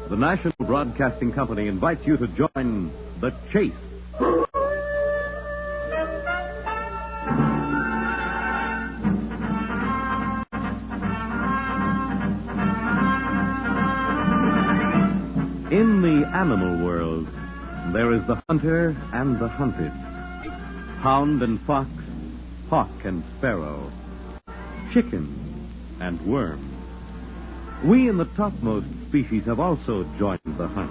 The National Broadcasting Company invites you to join The Chase. In the animal world, there is the hunter and the hunted, hound and fox, hawk and sparrow, chicken and worm. We in the topmost species have also joined the hunt.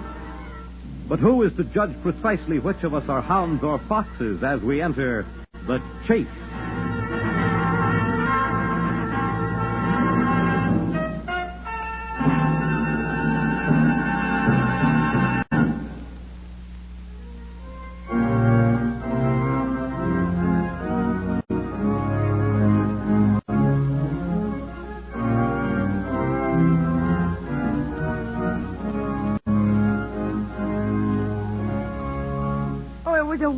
But who is to judge precisely which of us are hounds or foxes as we enter the chase?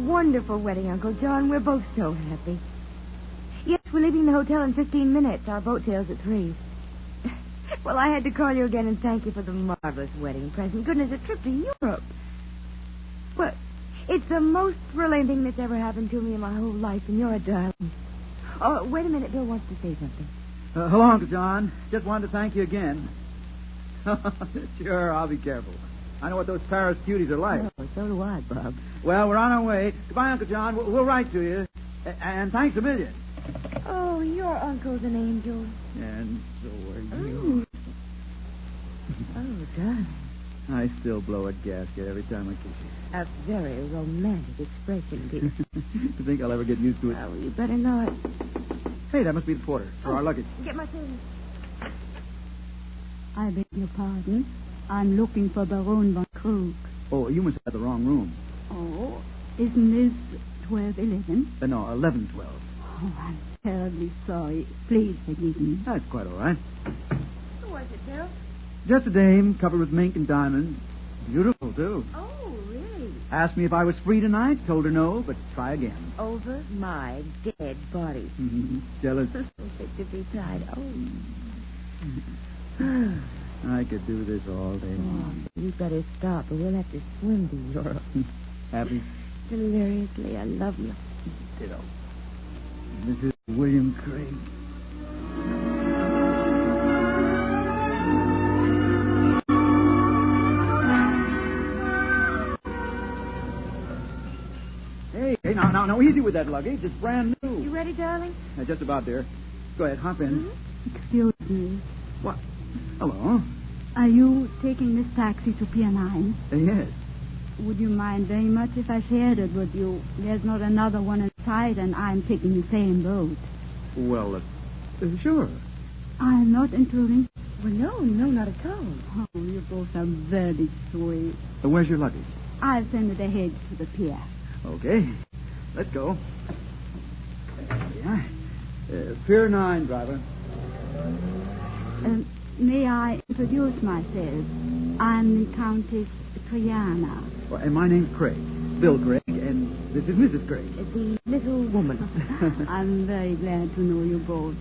Wonderful wedding, Uncle John. We're both so happy. Yes, we're leaving the hotel in 15 minutes. Our boat sails at 3. Well, I had to call you again and thank you for the marvelous wedding present. Goodness, a trip to Europe. Well, it's the most thrilling thing that's ever happened to me in my whole life, and you're a darling. Oh, wait a minute. Bill wants to say something. Hello, Uncle John. Just wanted to thank you again. Sure, I'll be careful. I know what those Paris cuties are like. Oh, so do I, Bob. Well, we're on our way. Goodbye, Uncle John. We'll write to you. And thanks a million. Oh, your uncle's an angel. And so are you. Oh, darling. I still blow a gasket every time I kiss you. A very romantic expression, dear. You think I'll ever get used to it? Oh, you better not. Hey, that must be the porter for our luggage. Get my things. I beg your pardon. I'm looking for Baron von Krug. Oh, you must have the wrong room. Oh, isn't this 1211? No, 1112. Oh, I'm terribly sorry. Please forgive me. That's quite all right. Who was it, Bill? Just a dame covered with mink and diamonds. Beautiful, too. Oh, really? Asked me if I was free tonight. Told her no, but try again. Over my dead body. Jealous? So sick to be tied. Oh. I could do this all day long. You better stop, or we'll have to swim to Europe. Happy? Deliriously, I love you. Ditto. Mrs. William Craig. Hey, now, easy with that luggage. It's brand new. You ready, darling? Just about there. Go ahead, hop in. Excuse me. What? Hello. Are you taking this taxi to Pier 9? Yes. Would you mind very much if I shared it with you? There's not another one in sight, and I'm taking the same boat. Well, sure. I'm not intruding. Well, no, not at all. Oh, you both are very sweet. Where's your luggage? I'll send it ahead to the pier. Okay. Let's go. Yeah. Pier 9, driver. May I introduce myself? I'm the Countess Treanna. Well, and my name's Craig. Bill Craig, and this is Mrs. Craig. The little woman. I'm very glad to know you both.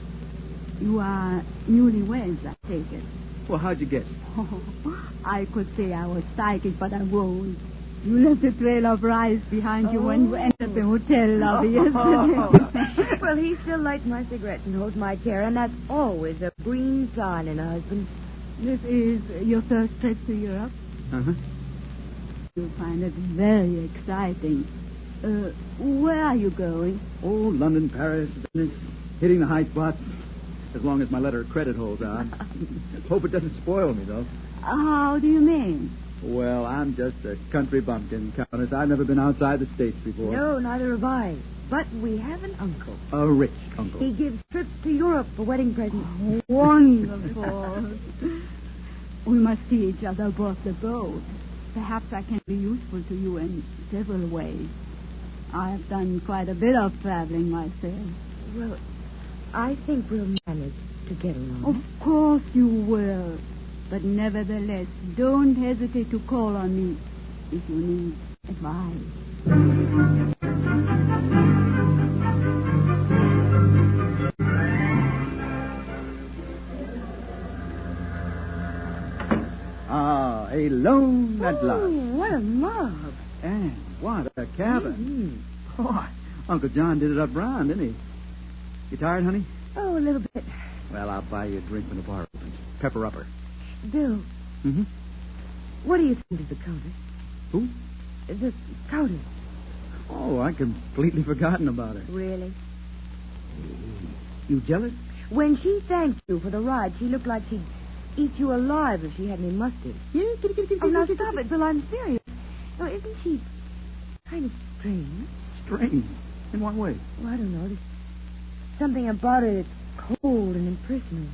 You are newlyweds, I take it. Well, how'd you guess? Oh, I could say I was psychic, but I won't. You left a trail of rice behind you when you entered the hotel lobby yesterday. Well, he still lights my cigarettes and holds my chair, and that's always a green sign in a husband. This is your first trip to Europe? Uh-huh. You'll find it very exciting. Where are you going? Oh, London, Paris, Venice, hitting the high spots. As long as my letter of credit holds on. Hope it doesn't spoil me, though. How do you mean? Well, I'm just a country bumpkin, Countess. I've never been outside the States before. No, neither have I. But we have an uncle. A rich uncle. He gives trips to Europe for wedding presents. Oh, wonderful. We must see each other aboard the boat. Perhaps I can be useful to you in several ways. I've done quite a bit of traveling myself. Well, I think we'll manage to get along. Of course you will. But nevertheless, don't hesitate to call on me if you need advice. alone at last. What a mob. And what a cabin. Oh, Uncle John did it up brown, didn't he? You tired, honey? Oh, a little bit. Well, I'll buy you a drink when the bar opens. Pepper upper. Bill, Mm-hmm. what do you think of the Countess? Who? The Countess. Oh, I'd completely forgotten about her. Really? You jealous? When she thanked you for the ride, she looked like she'd eat you alive if she had any mustard. Yeah, Oh, now stop it, Bill. I'm serious. Oh, isn't she kind of strange? Strange. In what way? Well, I don't know. There's something about her that's cold and impersonal.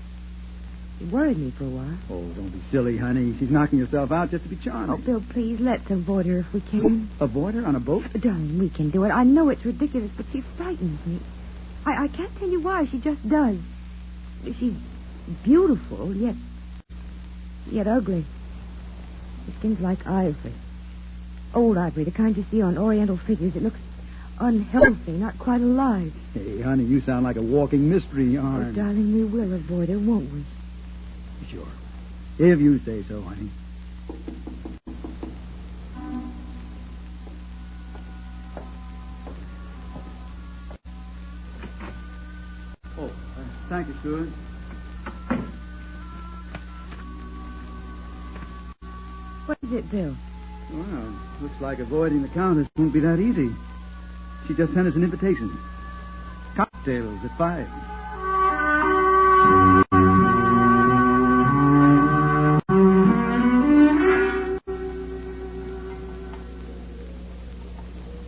It worried me for a while. Oh, don't be silly, honey. She's knocking herself out just to be charming. Oh, Bill, please, let's avoid her if we can. Avoid her on a boat? Darling, we can do it. I know it's ridiculous, but she frightens me. I can't tell you why. She just does. She's beautiful, yet ugly. Her skin's like ivory. Old ivory, the kind you see on Oriental figures. It looks unhealthy, not quite alive. Hey, honey, you sound like a walking mystery yarn. Oh, darling, we will avoid her, won't we? Sure. If you say so, honey. Oh, thank you, Stuart. What is it, Bill? Well, looks like avoiding the Countess won't be that easy. She just sent us an invitation. Cocktails at 5.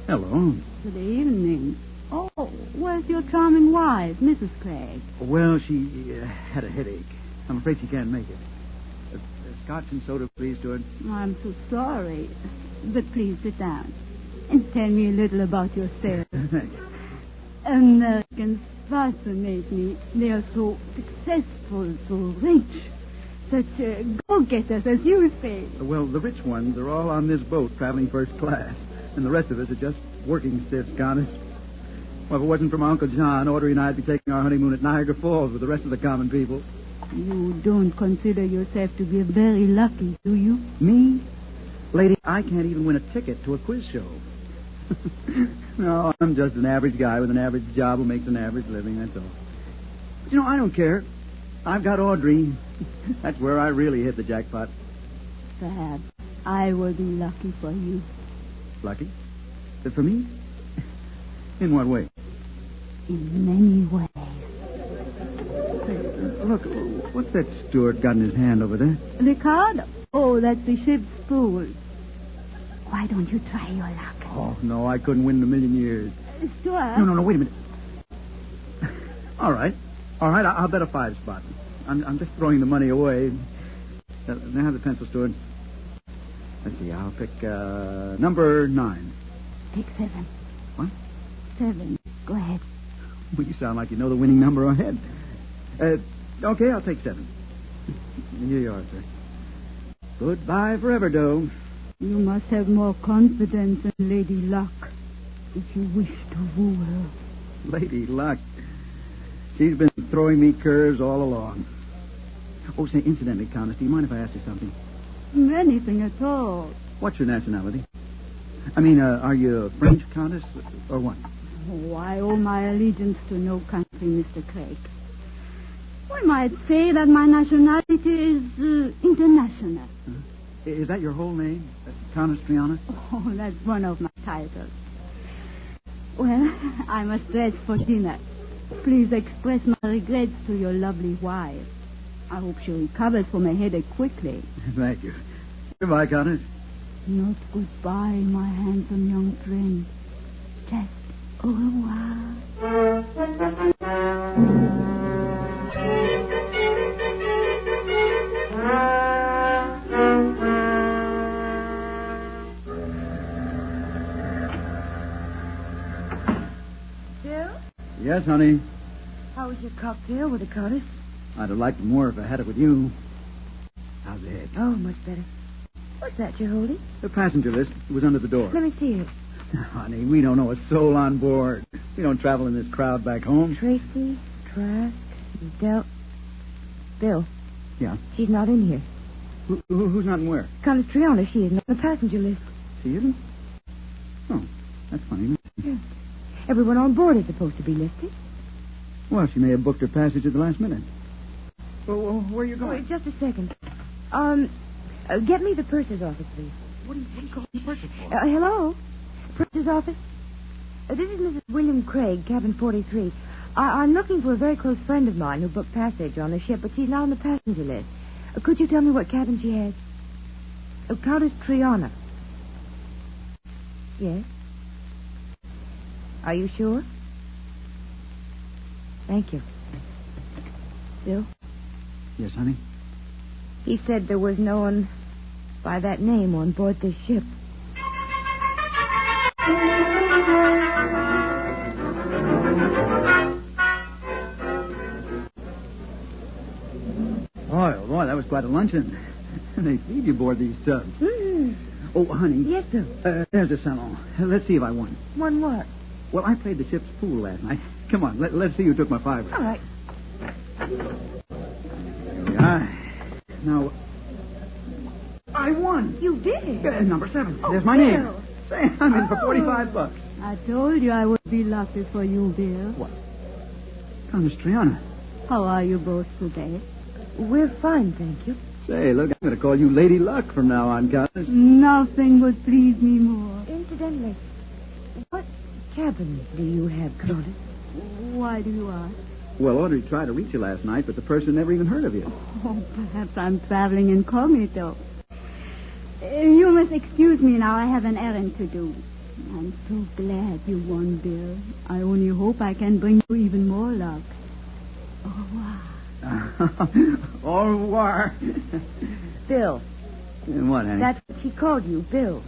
Hello. Good evening. Oh, where's your charming wife, Mrs. Craig? Well, she had a headache. I'm afraid she can't make it. Scotch and soda, please, Stuart. I'm so sorry. But please sit down and tell me a little about yourself. Thank you. Americans fascinate me. They are so successful, so rich. Such go-getters, as you say. Well, the rich ones are all on this boat traveling first class, and the rest of us are just working stiffs, Countess. Well, if it wasn't for my Uncle John, Audrey and I'd be taking our honeymoon at Niagara Falls with the rest of the common people. You don't consider yourself to be very lucky, do you? Me? Lady, I can't even win a ticket to a quiz show. No, I'm just an average guy with an average job who makes an average living, that's all. But, I don't care. I've got Audrey. That's where I really hit the jackpot. Perhaps I will be lucky for you. Lucky? For me? In what way? In many ways. Look, what's that Stuart got in his hand over there? Ricardo? Oh, that's the ship's spool. Why don't you try your luck? Oh, no, I couldn't win in a million years. Stuart? No, wait a minute. All right, I'll bet a 5 spot. I'm just throwing the money away. Now have the pencil, Stuart. Let's see, I'll pick number 9. Pick 7. What? 7. Go ahead. Well, you sound like you know the winning number ahead. Okay, I'll take 7. Here you are, sir. Goodbye forever, Doe. You must have more confidence in Lady Luck if you wish to woo her. Lady Luck. She's been throwing me curves all along. Oh, say, incidentally, Countess, do you mind if I ask you something? Anything at all. What's your nationality? I mean, are you a French Countess or what? Oh, I owe my allegiance to no country, Mr. Craig. We might say that my nationality is international. Huh? Is that your whole name? Countess Treanna? Oh, that's one of my titles. Well, I must dress for dinner. Please express my regrets to your lovely wife. I hope she recovers from a headache quickly. Thank you. Goodbye, Countess. Not goodbye, my handsome young friend. Just au revoir. Bill? Yes, honey. How was your cocktail with the Countess? I'd have liked it more if I had it with you. How's the head? Oh, much better. What's that you're holding? The passenger list was under the door. Let me see it. Honey, we don't know a soul on board. We don't travel in this crowd back home. Tracy, Trask, Del... Bill. Yeah? She's not in here. Who's not and where? Countess Treanna, she isn't on the passenger list. She isn't? Oh, that's funny. Yeah. Everyone on board is supposed to be listed. Well, she may have booked her passage at the last minute. Well, where are you going? Wait, just a second. Get me the purser's office, please. What are you calling the purser for? Hello? Purser's office? This is Mrs. William Craig, cabin 43. I'm looking for a very close friend of mine who booked passage on the ship, but she's not on the passenger list. Could you tell me what cabin she has? Countess Treanna. Yes? Are you sure? Thank you. Bill? Yes, honey? He said there was no one by that name on board this ship. Oh, boy, that was quite a luncheon. They feed you aboard these tubs. Mm. Oh, honey. Yes, Bill. There's the salon. Let's see if I won. Won what? Well, I played the ship's pool last night. Come on, let's see who took my $5. All right. Here we are. Now, I won. You did? Number 7. Oh, There's my Bill. name. Say, I'm in for $45. I told you I would be lucky for you, Bill. What? Countess Treanna. How are you both today? We're fine, thank you. Say, look, I'm going to call you Lady Luck from now on, Countess. Nothing would please me more. Incidentally, what cabin do you have, Countess? Why do you ask? Well, Audrey tried to reach you last night, but the person never even heard of you. Oh, perhaps I'm traveling incognito. You must excuse me now. I have an errand to do. I'm so glad you won, Bill. I only hope I can bring you even more luck. Au revoir. Au revoir. Bill. What, honey? That's what she called you, Bill.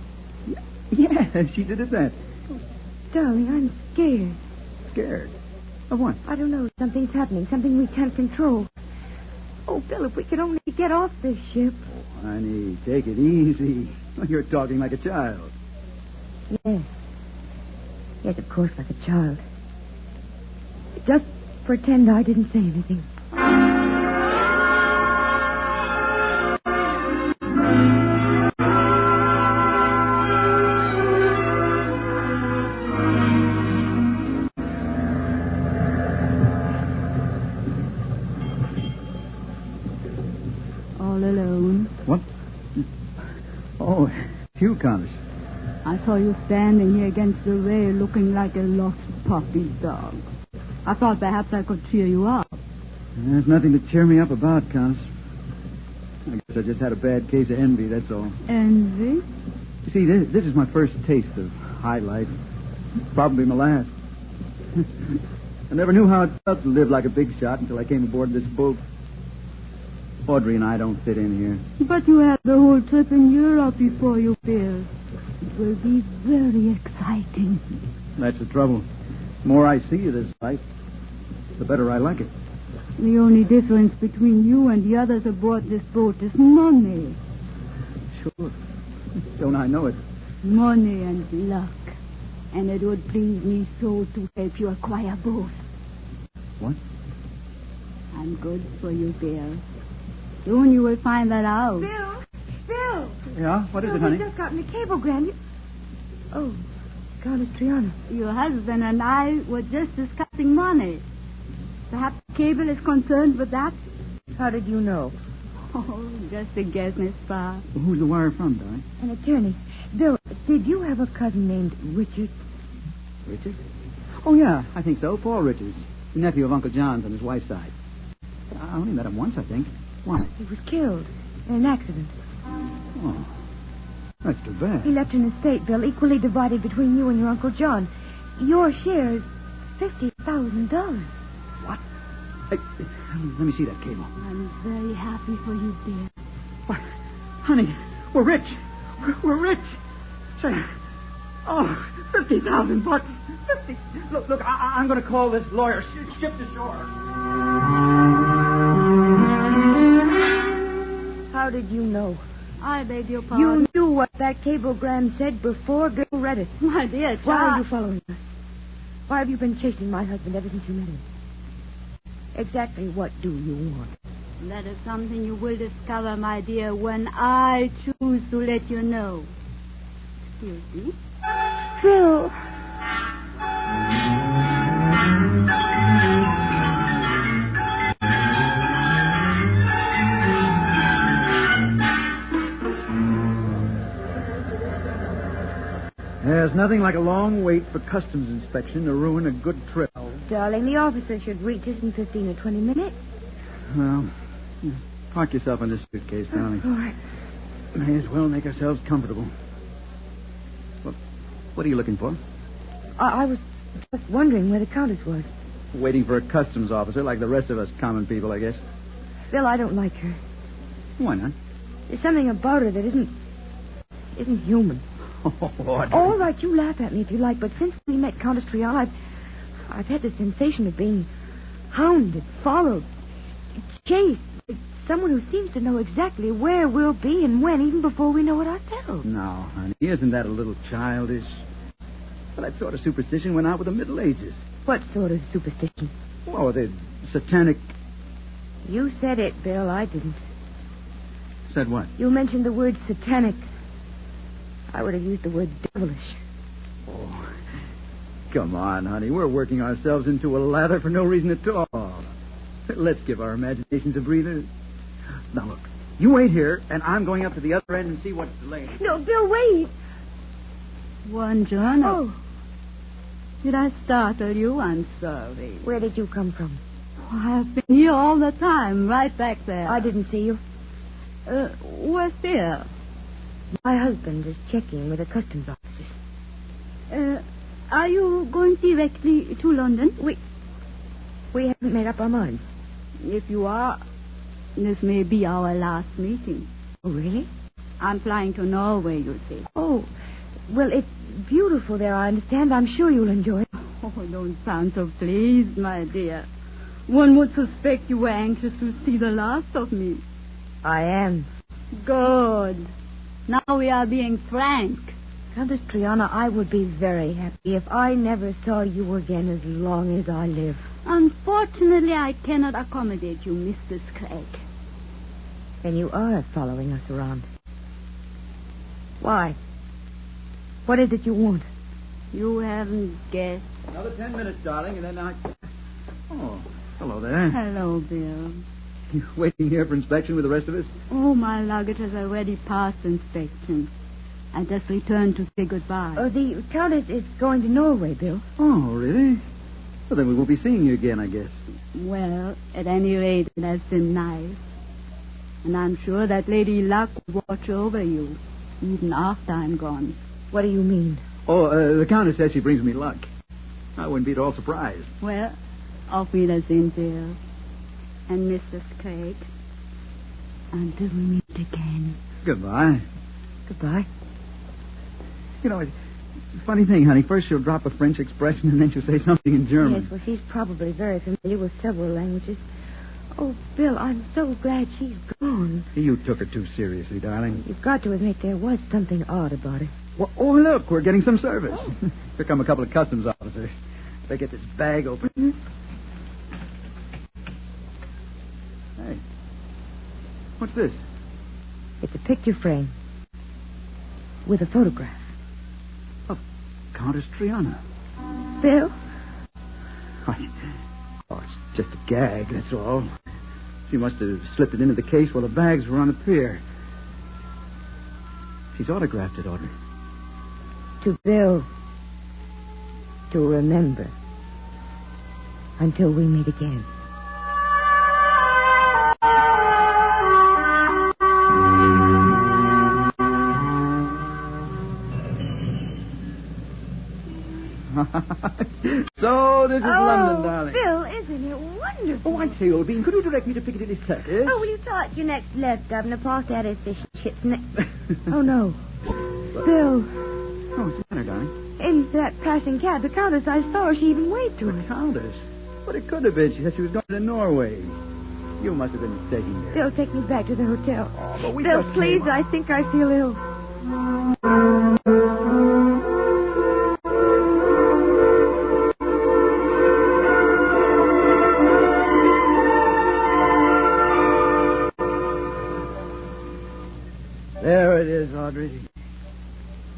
Yeah, she did it that. Darling, I'm scared. Scared? Of what? I don't know. Something's happening. Something we can't control. Oh, Bill, if we could only get off this ship. Oh, honey, take it easy. You're talking like a child. Yes. Yes, of course, like a child. Just pretend I didn't say anything. All alone. What? Oh, it's you, Countess. I saw you standing here against the rail looking like a lost puppy dog. I thought perhaps I could cheer you up. There's nothing to cheer me up about, Countess. I guess I just had a bad case of envy, that's all. Envy? You see, this is my first taste of high life. Probably my last. I never knew how it felt to live like a big shot until I came aboard this boat. Audrey and I don't fit in here. But you have the whole trip in Europe before you, Bill. It will be very exciting. That's the trouble. The more I see of this life, the better I like it. The only difference between you and the others aboard this boat is money. Sure. Don't I know it? Money and luck. And it would please me so to help you acquire both. What? I'm good for you, Bill. Soon you will find that out. Bill! Yeah? What is Bill, it, honey? We've just gotten a cablegram. Oh, Countess Treanna. Your husband and I were just discussing money. Perhaps the cable is concerned with that? How did you know? Oh, just a guess, Miss Parr. Well, who's the wire from, Di? An attorney. Bill, did you have a cousin named Richard? Richard? Oh, yeah, I think so. Paul Richards. Nephew of Uncle John's on his wife's side. I only met him once, I think. Why? He was killed in an accident. Oh, that's too bad. He left an estate, Bill, equally divided between you and your Uncle John. Your share is $50,000. What? Hey, let me see that cable. I'm very happy for you, Bill. What? Honey, we're rich. We're rich. Say, oh, $50,000. 50. Look, I'm going to call this lawyer. Ship to shore. How did you know? I beg your pardon. You knew what that cablegram said before Bill read it. My dear Why are you child. following us? Why have you been chasing my husband ever since you met him? Exactly what do you want? That is something you will discover, my dear, when I choose to let you know. Excuse me. Phil. There's nothing like a long wait for customs inspection to ruin a good trip. Oh, darling, the officer should reach us in 15 or 20 minutes. Well, park yourself in this suitcase, darling. All right. May as well make ourselves comfortable. What are you looking for? I was just wondering where the Countess was. Waiting for a customs officer like the rest of us common people, I guess. Phil, I don't like her. Why not? There's something about her that isn't human. Oh, Audrey. All right, you laugh at me if you like, but since we met Countess Treanna, I've had the sensation of being hounded, followed, chased. It's someone who seems to know exactly where we'll be and when, even before we know it ourselves. No, honey, isn't that a little childish? Well, that sort of superstition went out with the Middle Ages. What sort of superstition? Oh, the satanic... You said it, Bill. I didn't. Said what? You mentioned the word satanic. I would have used the word devilish. Oh, come on, honey. We're working ourselves into a lather for no reason at all. Let's give our imaginations a breather. Now, look. You wait here, and I'm going up to the other end and see what's delaying. No, Bill, wait. Buongiorno. Oh, Did I startle you? I'm sorry. where did you come from? I've been here all the time, right back there. I didn't see you. What's there? My husband is checking with the customs officers. Are you going directly to London? We haven't made up our minds. If you are, this may be our last meeting. Oh, really? I'm flying to Norway, you see. Oh, well, it's beautiful there, I understand. I'm sure you'll enjoy it. Oh, don't sound so pleased, my dear. One would suspect you were anxious to see the last of me. I am. Good. Now we are being frank. Countess Treanna, I would be very happy if I never saw you again as long as I live. Unfortunately, I cannot accommodate you, Mrs. Craig. Then you are following us around. Why? What is it you want? You haven't guessed. Another 10 minutes, darling, and then I... Oh, hello there. Hello, Bill. You waiting here for inspection with the rest of us? Oh, my luggage has already passed inspection. I just returned to say goodbye. The Countess is going to Norway, Bill. Oh, really? Well, then we won't be seeing you again, I guess. Well, at any rate, it has been nice. And I'm sure that Lady Luck will watch over you, even after I'm gone. What do you mean? Oh, the Countess says she brings me luck. I wouldn't be at all surprised. Well, auf Wiedersehen, Bill. And Mrs. Craig. Until we meet again. Goodbye. Goodbye. You know, it's a funny thing, honey. First she'll drop a French expression, and then she'll say something in German. Yes, well, she's probably very familiar with several languages. Oh, Bill, I'm so glad she's gone. You took her too seriously, darling. You've got to admit there was something odd about her. Well, oh, look, we're getting some service. Here come a couple of customs officers. They get this bag open. Hey, what's this? It's a picture frame with a photograph. Of Countess Treanna. Bill? Oh, it's just a gag, that's all. She must have slipped it into the case while the bags were on the pier. She's autographed it, Audrey. To Bill. To remember. Until we meet again. So, this is London, darling. Bill, isn't it wonderful? Oh, I say, old bean, could you direct me to Piccadilly Circus? Oh, well, you thought your next left, Governor. Past that is fish and chips next. Oh, no. Bill, Oh, what's the matter, darling? in that passing cab, the Countess, I saw her. She even waved to The us. Countess? But it could have been. She said she was going to Norway. You must have been mistaken there. Bill, take me back to the hotel. Oh, but we Bill, just please, came I think I feel ill. Audrey.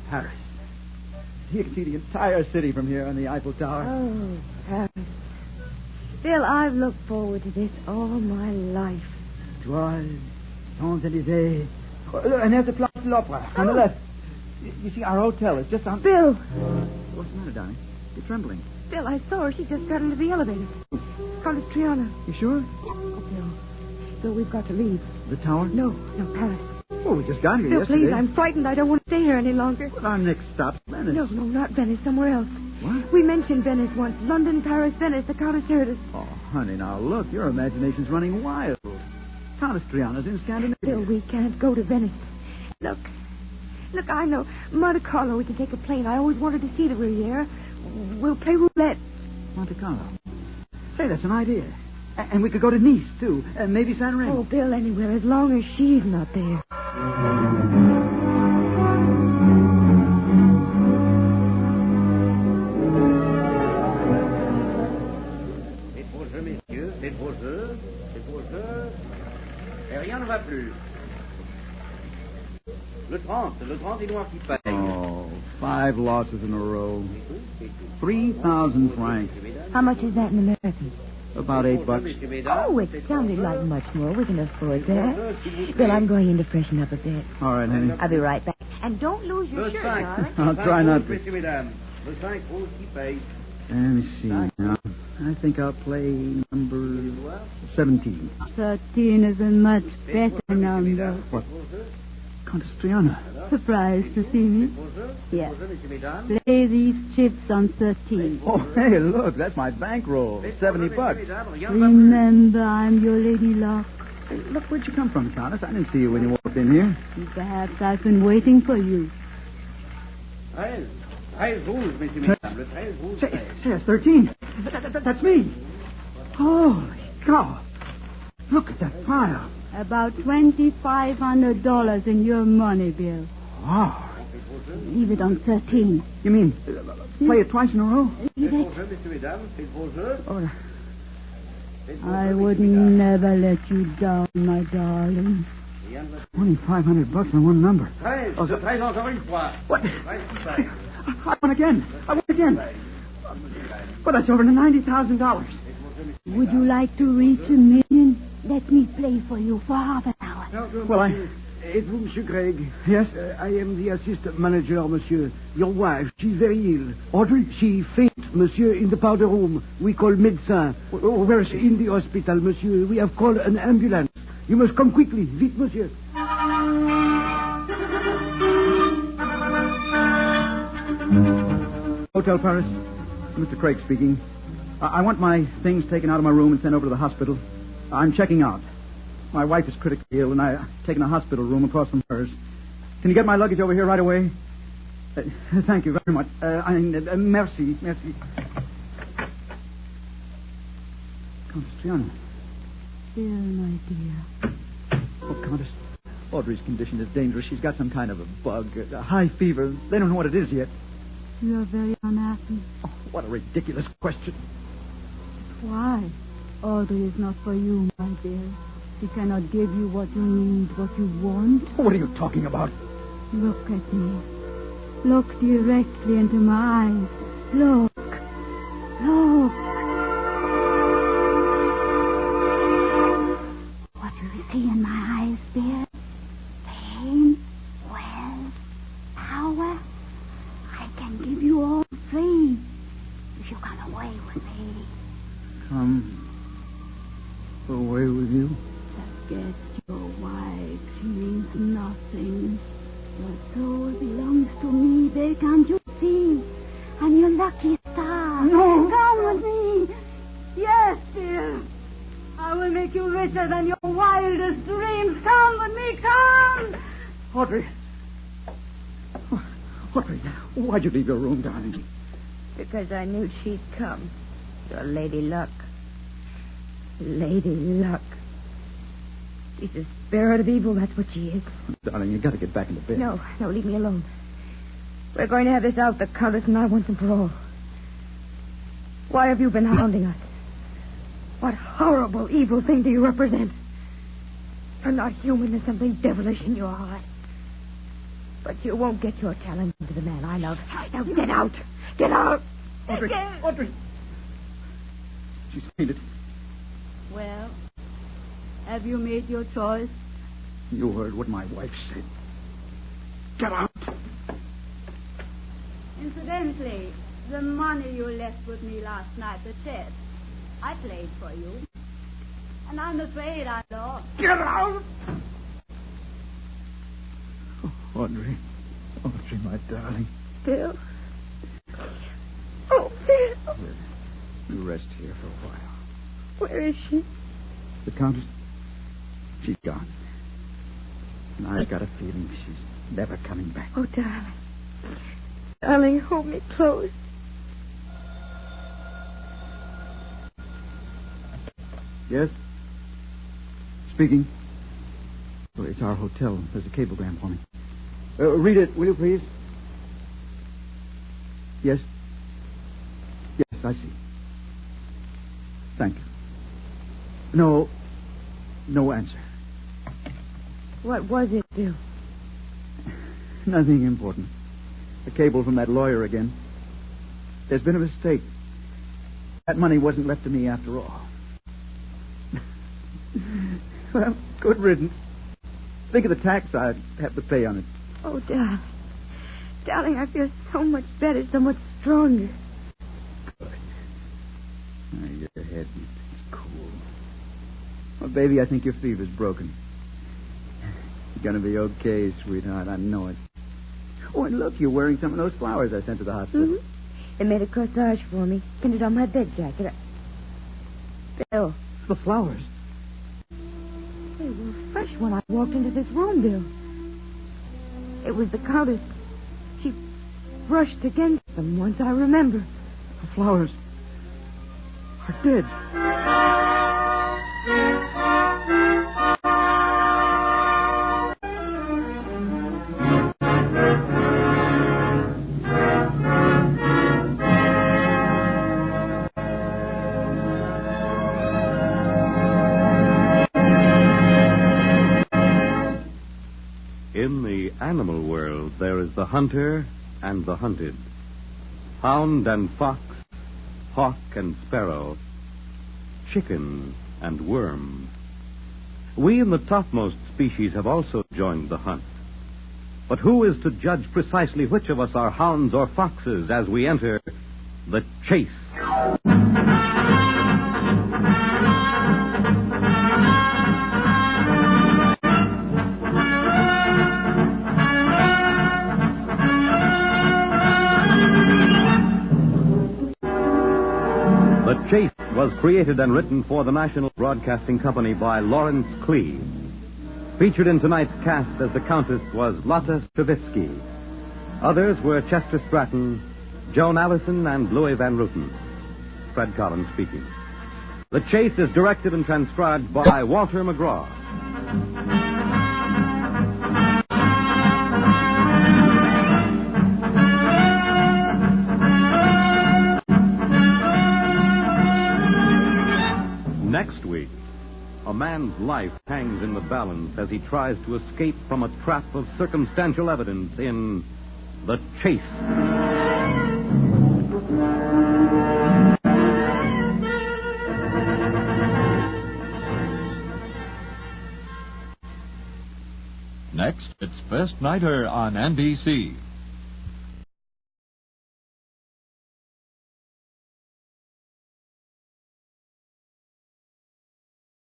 Paris. You can see the entire city from here on the Eiffel Tower. Oh, Paris. Bill, I've looked forward to this all my life. Toiles, Champs-Élysées. Oh, look, and there's the Place de l'Opera on the left. You see, our hotel is just on... Bill! What's the matter, darling? You're trembling. Bill, I saw her. She just got into the elevator. Countess Treanna. You sure? Oh, Bill. Bill, we've got to leave. The tower? No, Paris. Oh, we just got here Bill, yesterday. please, I'm frightened. I don't want to stay here any longer. Well, our next stop's Venice. No, not Venice. Somewhere else. What? We mentioned Venice once. London, Paris, Venice. The Countess heard us. Oh, honey, now look. Your imagination's running wild. Countess Treanna's in Scandinavia. Bill, we can't go to Venice. Look, I know. Monte Carlo, we can take a plane. I always wanted to see the Riviera. We'll play roulette. Monte Carlo. Say, that's an idea. And we could go to Nice, too. And maybe San Remo. Oh, Bill, anywhere, as long as she's not there. C'est pour eux, messieurs. C'est pour eux. C'est pour eux. Et rien ne va plus. Le 30 est noir qui paye. Oh, 5 losses in a row. 3,000 francs. How much is that in American? About $8. Oh, it sounded like much more. We can afford that. Bill, I'm going in to freshen up a bit. All right, honey. I'll be right back. And don't lose your shirt, darling. I'll try not to. Messieurs, mesdames. Le 5 rouge qui paye. Let me see now. I think I'll play number 17. 13 is a much better number. What? Countess Treanna. Surprised to see me? Yes. Play these chips on 13. Oh, hey, look, that's my bankroll. $70. Remember, I'm your lady luck. Hey, look, where'd you come from, Countess? I didn't see you when you walked in here. Perhaps I've been waiting for you. 13 rouge, messieurs, mesdames. Le 13 rouge Say, paye. that's 13. That's me. Holy cow. Look at that pile. About $2,500 in your money, Bill. Wow. Leave it on 13. You mean play it twice in a row? Leave C'est it. pour eux, messieurs, mesdames. C'est pour eux. Oh, C'est pour I eux, would messieurs, mesdames. never let you down, my darling. Rien ne va plus. $2,500 on one number. 13, Oh, le 13 encore une fois. What? 13 qui paye. I won again. But that's over to $90,000. Would you like to reach $1 million? Let me play for you for half an hour. Well, It's vous, Monsieur Craig. Yes? I am the assistant manager, Monsieur. Your wife, she's very ill. Audrey? She faints, Monsieur, in the powder room. We call médecin. Where is she? In the hospital, Monsieur. We have called an ambulance. You must come quickly. Vite, Monsieur. Hotel Paris. Mr. Craig speaking. I want my things taken out of my room and sent over to the hospital. I'm checking out. My wife is critically ill, and I've taken a hospital room across from hers. Can you get my luggage over here right away? Thank you very much. Merci. Countess Treanna. Bill, my dear. Oh, Countess. Audrey's condition is dangerous. She's got some kind of a bug, a high fever. They don't know what it is yet. You're very unhappy. Oh, what a ridiculous question. Why? Audrey is not for you, my dear. She cannot give you what you need, what you want. What are you talking about? Look at me. Look directly into my eyes. Look. What do you see in my eyes, dear? Fame, wealth, power. I can give you all three if you come away with me. Come away with you? Forget your wife. She means nothing. Your soul belongs to me, Bill. Can't you see? I'm your lucky star. No. Come with me. Yes, dear. I will make you richer than your wildest dreams. Come with me. Come. Audrey, why'd you leave your room, darling? Because I knew she'd come. Your Lady Luck. Lady Luck. She's a spirit of evil, that's what she is. Darling, you got to get back into bed. No, leave me alone. We're going to have this out, the Countess and I, once and for all. Why have you been hounding us? What horrible, evil thing do you represent? You're not human. There's something devilish in your heart. But you won't get your talent into the man I love. Now get out. Get out. Audrey. She's fainted. Well, have you made your choice? You heard what my wife said. Get out. Incidentally, the money you left with me last night, the chest, I played for you. And I'm afraid I lost. Get out! Oh, Audrey. Audrey, my darling. Bill. Oh, Bill. You rest here for a while. Where is she? The Countess, she's gone. And I've got a feeling she's never coming back. Oh, darling. Darling, hold me close. Yes? Speaking. Well, it's our hotel. There's a cablegram for me. Read it, will you, please? Yes? Yes, I see. Thank you. No answer. What was it, Bill? Nothing important. A cable from that lawyer again. There's been a mistake. That money wasn't left to me after all. Well, good riddance. Think of the tax I'd have to pay on it. Oh, darling. Darling, I feel so much better, so much stronger. Good. Now, your head is cool. Well, baby, I think your fever's broken. You're going to be okay, sweetheart. I know it. Oh, and look, you're wearing some of those flowers I sent to the hospital. Mm-hmm. They made a corsage for me. Pinned it on my bed jacket. Bill. The flowers? They were fresh when I walked into this room, Bill. It was the Countess. She brushed against them once, I remember. The flowers are dead. In the animal world, there is the hunter and the hunted. Hound and fox, hawk and sparrow, chicken and worm. We in the topmost species have also joined the hunt. But who is to judge precisely which of us are hounds or foxes as we enter the chase? The Chase was created and written for the National Broadcasting Company by Lawrence Clee. Featured in tonight's cast as the Countess was Lotta Stravitsky. Others were Chester Stratton, Joan Allison, and Louis Van Ruten. Fred Collins speaking. The Chase is directed and transcribed by Walter McGraw. Next week, a man's life hangs in the balance as he tries to escape from a trap of circumstantial evidence in The Chase. Next, it's First Nighter on NBC.